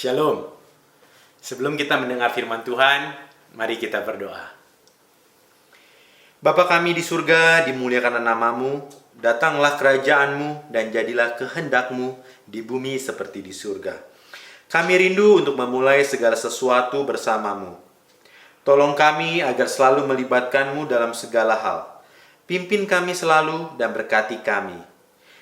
Shalom. Sebelum kita mendengar firman Tuhan, mari kita berdoa. Bapa kami di surga, dimuliakan namamu, datanglah kerajaanmu dan jadilah kehendakmu di bumi seperti di surga. Kami rindu untuk memulai segala sesuatu bersamamu. Tolong kami agar selalu melibatkanmu dalam segala hal. Pimpin kami selalu dan berkati kami.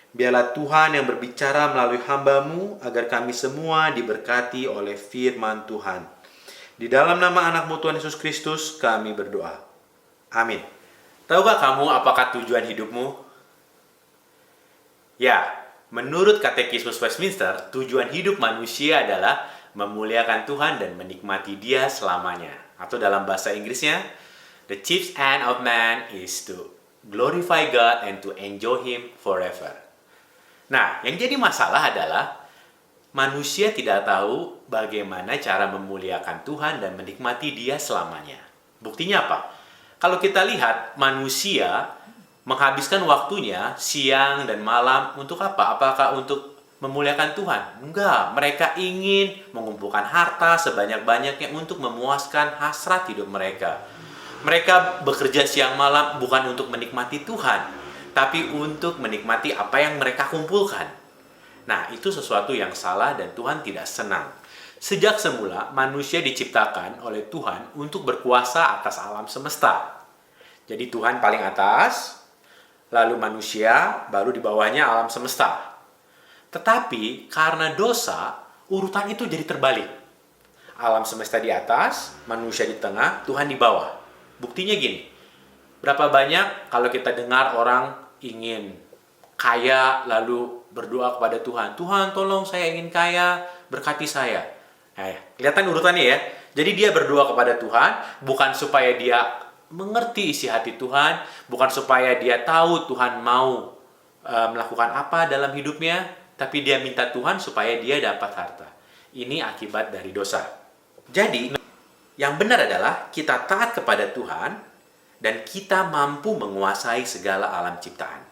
Biarlah Tuhan yang berbicara melalui hamba-Mu agar kami semua diberkati oleh firman Tuhan. Di dalam nama anak-Mu Tuhan Yesus Kristus kami berdoa. Amin. Tahukah kamu apakah tujuan hidupmu? Ya, menurut Katekismus Westminster, tujuan hidup manusia adalah memuliakan Tuhan dan menikmati Dia selamanya. Atau dalam bahasa Inggrisnya, the chief end of man is to glorify God and to enjoy Him forever. Nah, yang jadi masalah adalah manusia tidak tahu bagaimana cara memuliakan Tuhan dan menikmati Dia selamanya. Buktinya apa? Kalau kita lihat, manusia menghabiskan waktunya siang dan malam untuk apa? Apakah untuk memuliakan Tuhan? Enggak, mereka ingin mengumpulkan harta sebanyak-banyaknya untuk memuaskan hasrat hidup mereka. Mereka bekerja siang malam bukan untuk menikmati Tuhan, tapi untuk menikmati apa yang mereka kumpulkan. Nah, itu sesuatu yang salah dan Tuhan tidak senang. Sejak semula, manusia diciptakan oleh Tuhan untuk berkuasa atas alam semesta. Jadi Tuhan paling atas, lalu manusia, baru di bawahnya alam semesta. Tetapi karena dosa, urutan itu jadi terbalik. Alam semesta di atas, manusia di tengah, Tuhan di bawah. Buktinya gini, berapa banyak kalau kita dengar orang ingin kaya lalu berdoa kepada Tuhan, Tuhan tolong saya ingin kaya, berkati saya. Kelihatan urutannya ya. Jadi dia berdoa kepada Tuhan bukan supaya dia mengerti isi hati Tuhan, bukan supaya dia tahu Tuhan mau melakukan apa dalam hidupnya, tapi dia minta Tuhan supaya dia dapat harta. Ini akibat dari dosa. Jadi yang benar adalah kita taat kepada Tuhan dan kita mampu menguasai segala alam ciptaan.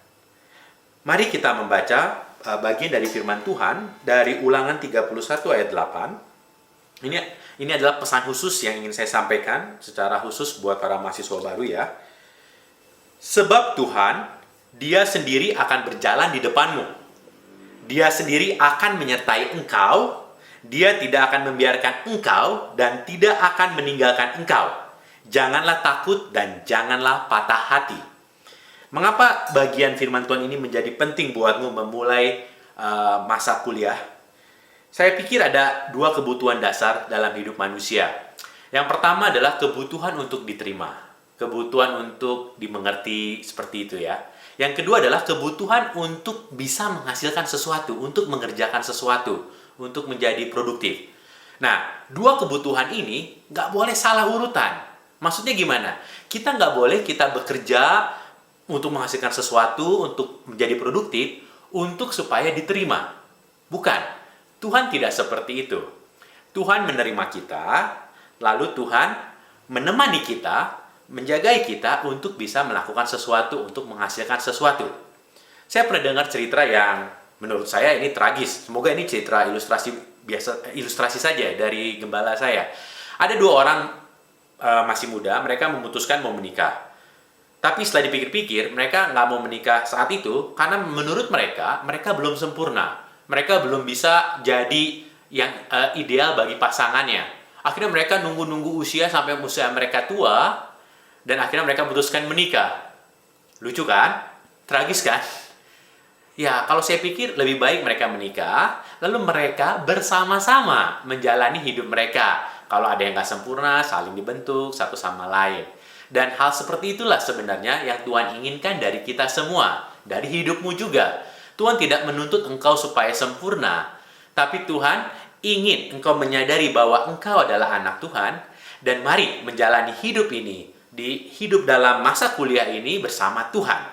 Mari kita membaca bagian dari firman Tuhan dari Ulangan 31 ayat 8. Ini adalah pesan khusus yang ingin saya sampaikan secara khusus buat para mahasiswa baru ya. Sebab Tuhan, Dia sendiri akan berjalan di depanmu. Dia sendiri akan menyertai engkau. Dia tidak akan membiarkan engkau dan tidak akan meninggalkan engkau. Janganlah takut dan janganlah patah hati. Mengapa bagian firman Tuhan ini menjadi penting buatmu memulai masa kuliah? Saya pikir ada dua kebutuhan dasar dalam hidup manusia. Yang pertama adalah kebutuhan untuk diterima. Kebutuhan untuk dimengerti seperti itu ya. Yang kedua adalah kebutuhan untuk bisa menghasilkan sesuatu, untuk mengerjakan sesuatu, untuk menjadi produktif. Nah, dua kebutuhan ini nggak boleh salah urutan. Maksudnya gimana? Kita nggak boleh kita bekerja untuk menghasilkan sesuatu, untuk menjadi produktif, untuk supaya diterima. Bukan. Tuhan tidak seperti itu. Tuhan menerima kita, lalu Tuhan menemani kita, menjagai kita untuk bisa melakukan sesuatu, untuk menghasilkan sesuatu. Saya pernah dengar cerita yang menurut saya ini tragis. Semoga ini cerita ilustrasi saja dari gembala saya. Ada dua orang masih muda, mereka memutuskan mau menikah. Tapi setelah dipikir-pikir, mereka nggak mau menikah saat itu karena menurut mereka belum sempurna. Mereka belum bisa jadi yang ideal bagi pasangannya. Akhirnya mereka nunggu-nunggu usia sampai usia mereka tua, dan akhirnya mereka memutuskan menikah. Lucu kan? Tragis kan? Ya, kalau saya pikir lebih baik mereka menikah, lalu mereka bersama-sama menjalani hidup mereka. Kalau ada yang nggak sempurna, saling dibentuk satu sama lain. Dan hal seperti itulah sebenarnya yang Tuhan inginkan dari kita semua, dari hidupmu juga. Tuhan tidak menuntut engkau supaya sempurna, tapi Tuhan ingin engkau menyadari bahwa engkau adalah anak Tuhan, dan mari menjalani hidup ini, hidup dalam masa kuliah ini bersama Tuhan.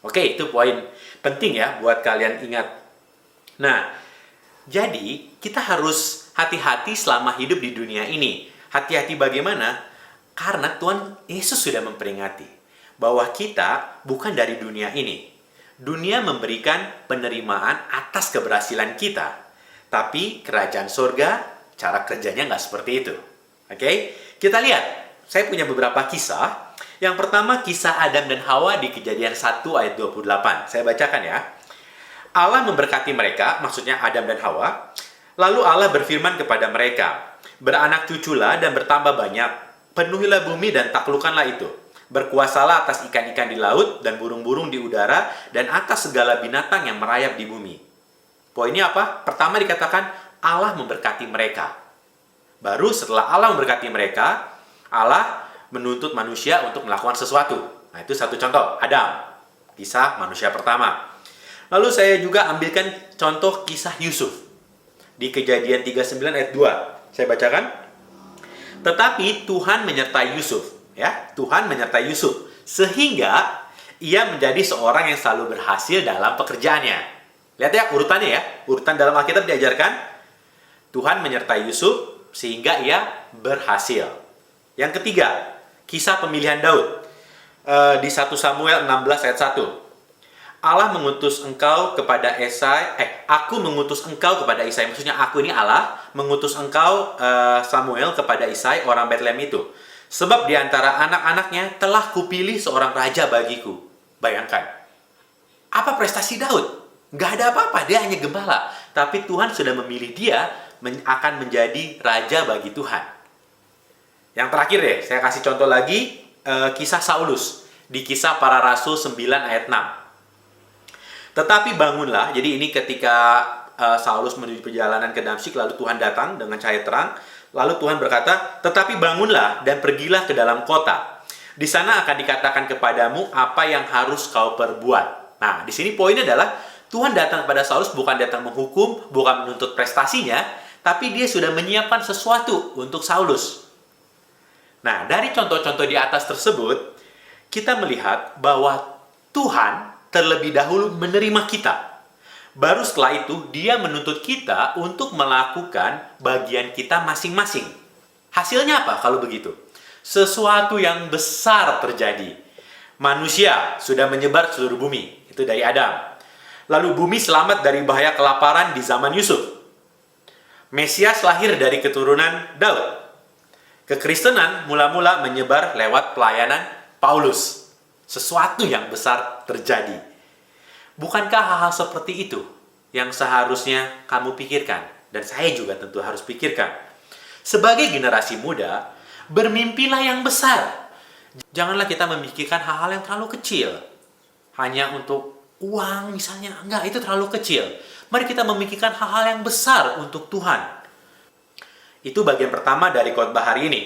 Oke, itu poin penting ya buat kalian ingat. Nah, jadi kita harus hati-hati selama hidup di dunia ini. Hati-hati bagaimana? Karena Tuhan Yesus sudah memperingati bahwa kita bukan dari dunia ini. Dunia memberikan penerimaan atas keberhasilan kita. Tapi kerajaan surga cara kerjanya nggak seperti itu. Oke, kita lihat. Saya punya beberapa kisah. Yang pertama, kisah Adam dan Hawa di Kejadian 1 ayat 28. Saya bacakan ya. Allah memberkati mereka, maksudnya Adam dan Hawa. Lalu Allah berfirman kepada mereka, "Beranak cuculah dan bertambah banyak. Penuhilah bumi dan taklukkanlah itu. Berkuasalah atas ikan-ikan di laut dan burung-burung di udara dan atas segala binatang yang merayap di bumi." Poinnya apa? Pertama dikatakan Allah memberkati mereka. Baru setelah Allah memberkati mereka, Allah menuntut manusia untuk melakukan sesuatu. Nah, itu satu contoh, Adam. Kisah manusia pertama. Lalu saya juga ambilkan contoh kisah Yusuf. Di Kejadian 39 ayat 2. Saya bacakan. Tetapi Tuhan menyertai Yusuf. Ya, Tuhan menyertai Yusuf. Sehingga ia menjadi seorang yang selalu berhasil dalam pekerjaannya. Lihat ya urutannya ya. Urutan dalam Alkitab diajarkan. Tuhan menyertai Yusuf sehingga ia berhasil. Yang ketiga, kisah pemilihan Daud. Di 1 Samuel 16 ayat 1. Allah mengutus engkau kepada aku mengutus engkau kepada Isai. Maksudnya aku ini Allah mengutus engkau Samuel kepada Isai orang Betlehem itu. Sebab di antara anak-anaknya telah kupilih seorang raja bagiku. Bayangkan. Apa prestasi Daud? Gak ada apa-apa, dia hanya gembala. Tapi Tuhan sudah memilih dia akan menjadi raja bagi Tuhan. Yang terakhir deh, saya kasih contoh lagi kisah Saulus di Kisah Para Rasul 9 ayat 6. Tetapi bangunlah, jadi ini ketika Saulus menuju perjalanan ke Damsyik, lalu Tuhan datang dengan cahaya terang, lalu Tuhan berkata, "Tetapi bangunlah dan pergilah ke dalam kota. Di sana akan dikatakan kepadamu apa yang harus kau perbuat." Nah, di sini poinnya adalah Tuhan datang kepada Saulus bukan datang menghukum, bukan menuntut prestasinya, tapi dia sudah menyiapkan sesuatu untuk Saulus. Nah, dari contoh-contoh di atas tersebut, kita melihat bahwa Tuhan terlebih dahulu menerima kita. Baru setelah itu, dia menuntut kita untuk melakukan bagian kita masing-masing. Hasilnya apa kalau begitu? Sesuatu yang besar terjadi. Manusia sudah menyebar seluruh bumi. Itu dari Adam. Lalu bumi selamat dari bahaya kelaparan di zaman Yusuf. Mesias lahir dari keturunan Daud. Kekristenan mula-mula menyebar lewat pelayanan Paulus. Sesuatu yang besar terjadi. Bukankah hal-hal seperti itu yang seharusnya kamu pikirkan? Dan saya juga tentu harus pikirkan. Sebagai generasi muda, bermimpilah yang besar. Janganlah kita memikirkan hal-hal yang terlalu kecil. Hanya untuk uang misalnya. Enggak, itu terlalu kecil. Mari kita memikirkan hal-hal yang besar untuk Tuhan. Itu bagian pertama dari khotbah hari ini.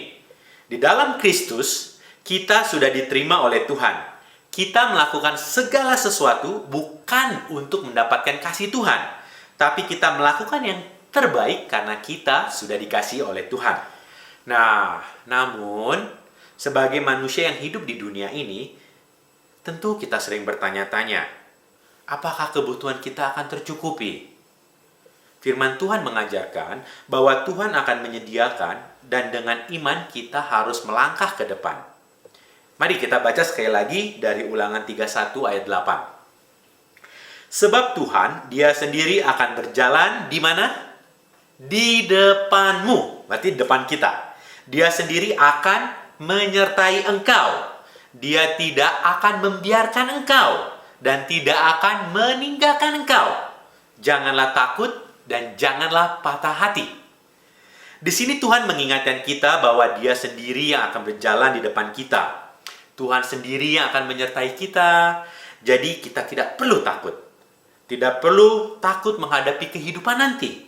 Di dalam Kristus, kita sudah diterima oleh Tuhan. Kita melakukan segala sesuatu bukan untuk mendapatkan kasih Tuhan. Tapi kita melakukan yang terbaik karena kita sudah dikasih oleh Tuhan. Nah, namun, sebagai manusia yang hidup di dunia ini, tentu kita sering bertanya-tanya, apakah kebutuhan kita akan tercukupi? Firman Tuhan mengajarkan bahwa Tuhan akan menyediakan dan dengan iman kita harus melangkah ke depan. Mari kita baca sekali lagi dari Ulangan 31 ayat 8. Sebab Tuhan, Dia sendiri akan berjalan di mana? Di depanmu. Berarti depan kita. Dia sendiri akan menyertai engkau. Dia tidak akan membiarkan engkau dan tidak akan meninggalkan engkau. Janganlah takut dan janganlah patah hati. Di sini Tuhan mengingatkan kita bahwa Dia sendiri yang akan berjalan di depan kita. Tuhan sendiri yang akan menyertai kita. Jadi kita tidak perlu takut. Tidak perlu takut menghadapi kehidupan nanti.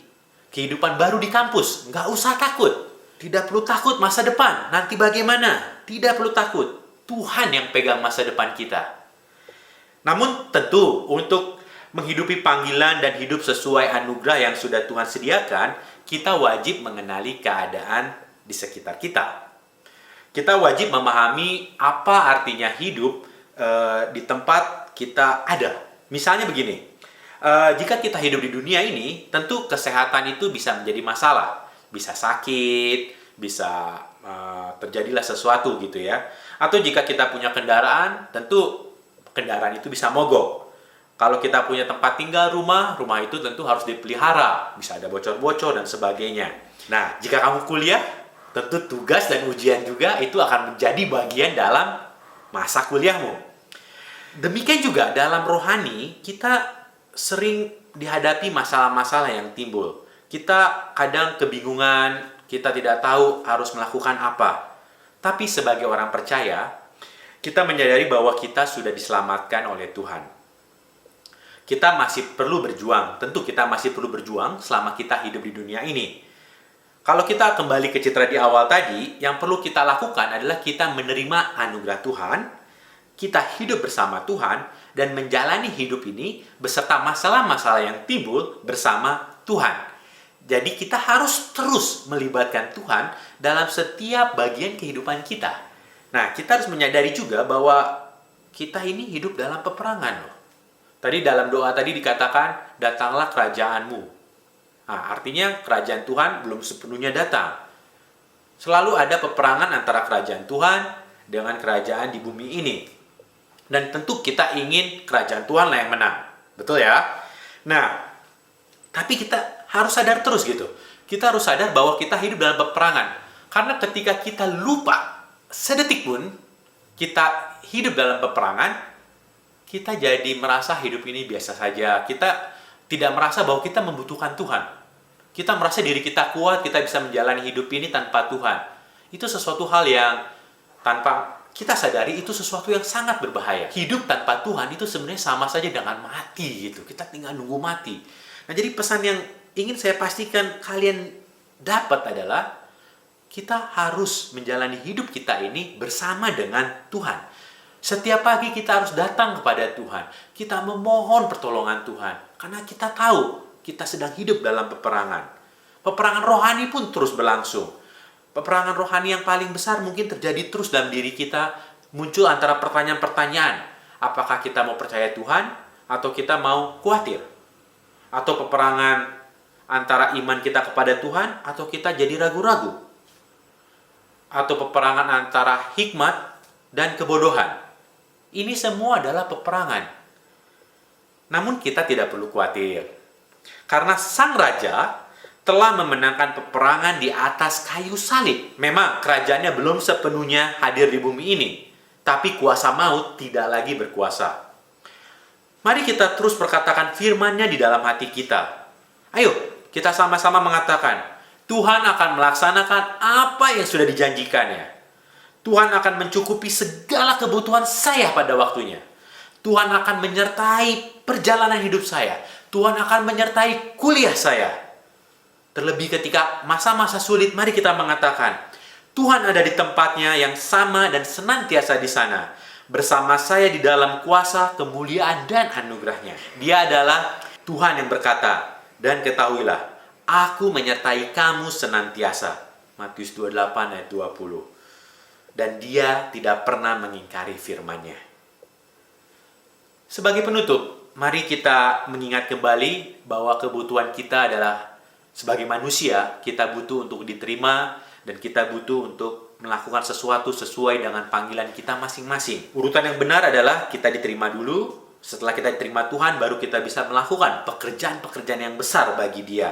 Kehidupan baru di kampus. Nggak usah takut. Tidak perlu takut masa depan. Nanti bagaimana? Tidak perlu takut. Tuhan yang pegang masa depan kita. Namun tentu untuk menghidupi panggilan dan hidup sesuai anugerah yang sudah Tuhan sediakan, kita wajib mengenali keadaan di sekitar kita. Kita wajib memahami apa artinya hidup di tempat kita ada. Misalnya begini, jika kita hidup di dunia ini, tentu kesehatan itu bisa menjadi masalah. Bisa sakit, bisa terjadilah sesuatu gitu ya. Atau jika kita punya kendaraan, tentu kendaraan itu bisa mogok. Kalau kita punya tempat tinggal rumah itu tentu harus dipelihara. Bisa ada bocor-bocor dan sebagainya. Nah, jika kamu kuliah, tentu tugas dan ujian juga itu akan menjadi bagian dalam masa kuliahmu. Demikian juga dalam rohani, kita sering dihadapi masalah-masalah yang timbul. Kita kadang kebingungan, kita tidak tahu harus melakukan apa. Tapi sebagai orang percaya, kita menyadari bahwa kita sudah diselamatkan oleh Tuhan. Kita masih perlu berjuang. Tentu kita masih perlu berjuang selama kita hidup di dunia ini. Kalau kita kembali ke citra di awal tadi, yang perlu kita lakukan adalah kita menerima anugerah Tuhan, kita hidup bersama Tuhan, dan menjalani hidup ini beserta masalah-masalah yang timbul bersama Tuhan. Jadi kita harus terus melibatkan Tuhan dalam setiap bagian kehidupan kita. Nah, kita harus menyadari juga bahwa kita ini hidup dalam peperangan loh. Tadi dalam doa tadi dikatakan, datanglah kerajaanmu. Nah, artinya kerajaan Tuhan belum sepenuhnya datang. Selalu ada peperangan antara kerajaan Tuhan dengan kerajaan di bumi ini. Dan tentu kita ingin kerajaan Tuhan lah yang menang. Betul ya? Nah, tapi kita harus sadar terus gitu. Kita harus sadar bahwa kita hidup dalam peperangan. Karena ketika kita lupa sedetik pun kita hidup dalam peperangan, kita jadi merasa hidup ini biasa saja. Kita tidak merasa bahwa kita membutuhkan Tuhan. Kita merasa diri kita kuat, kita bisa menjalani hidup ini tanpa Tuhan. Itu sesuatu hal yang tanpa kita sadari itu sesuatu yang sangat berbahaya. Hidup tanpa Tuhan itu sebenarnya sama saja dengan mati gitu. Kita tinggal nunggu mati. Nah, jadi pesan yang ingin saya pastikan kalian dapat adalah kita harus menjalani hidup kita ini bersama dengan Tuhan. Setiap pagi kita harus datang kepada Tuhan. Kita memohon pertolongan Tuhan. Karena kita tahu kita sedang hidup dalam peperangan. Peperangan rohani pun terus berlangsung. Peperangan rohani yang paling besar mungkin terjadi terus dalam diri kita. Muncul antara pertanyaan-pertanyaan. Apakah kita mau percaya Tuhan atau kita mau khawatir? Atau peperangan antara iman kita kepada Tuhan atau kita jadi ragu-ragu? Atau peperangan antara hikmat dan kebodohan? Ini semua adalah peperangan. Namun kita tidak perlu khawatir. Karena Sang Raja telah memenangkan peperangan di atas kayu salib. Memang kerajaannya belum sepenuhnya hadir di bumi ini. Tapi kuasa maut tidak lagi berkuasa. Mari kita terus perkatakan firman-Nya di dalam hati kita. Ayo, kita sama-sama mengatakan, Tuhan akan melaksanakan apa yang sudah dijanjikannya. Tuhan akan mencukupi segala kebutuhan saya pada waktunya. Tuhan akan menyertai perjalanan hidup saya. Tuhan akan menyertai kuliah saya. Terlebih ketika masa-masa sulit, mari kita mengatakan, Tuhan ada di tempatnya yang sama dan senantiasa di sana. Bersama saya di dalam kuasa, kemuliaan, dan anugerahnya. Dia adalah Tuhan yang berkata, dan ketahuilah, aku menyertai kamu senantiasa. Matius 28 ayat 20. Dan dia tidak pernah mengingkari firman-Nya. Sebagai penutup, mari kita mengingat kembali bahwa kebutuhan kita adalah sebagai manusia, kita butuh untuk diterima dan kita butuh untuk melakukan sesuatu sesuai dengan panggilan kita masing-masing. Urutan yang benar adalah kita diterima dulu, setelah kita diterima Tuhan baru kita bisa melakukan pekerjaan-pekerjaan yang besar bagi Dia.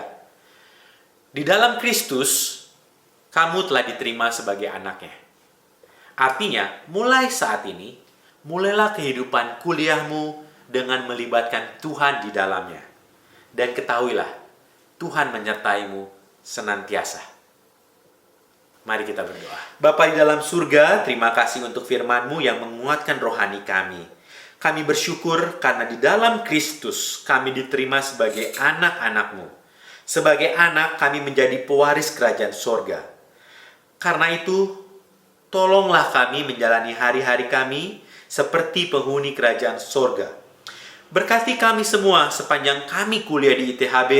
Di dalam Kristus, kamu telah diterima sebagai anaknya. Artinya, mulai saat ini, mulailah kehidupan kuliahmu dengan melibatkan Tuhan di dalamnya. Dan ketahuilah, Tuhan menyertaimu senantiasa. Mari kita berdoa. Bapa di dalam surga, terima kasih untuk firman-Mu yang menguatkan rohani kami. Kami bersyukur karena di dalam Kristus kami diterima sebagai anak-anak-Mu. Sebagai anak, kami menjadi pewaris kerajaan sorga. Karena itu, tolonglah kami menjalani hari-hari kami seperti penghuni kerajaan sorga. Berkati kami semua sepanjang kami kuliah di ITHB,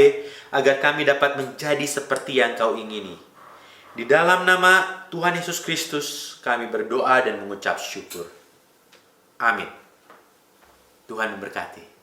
agar kami dapat menjadi seperti yang Kau ingini. Di dalam nama Tuhan Yesus Kristus, kami berdoa dan mengucap syukur. Amin. Tuhan memberkati.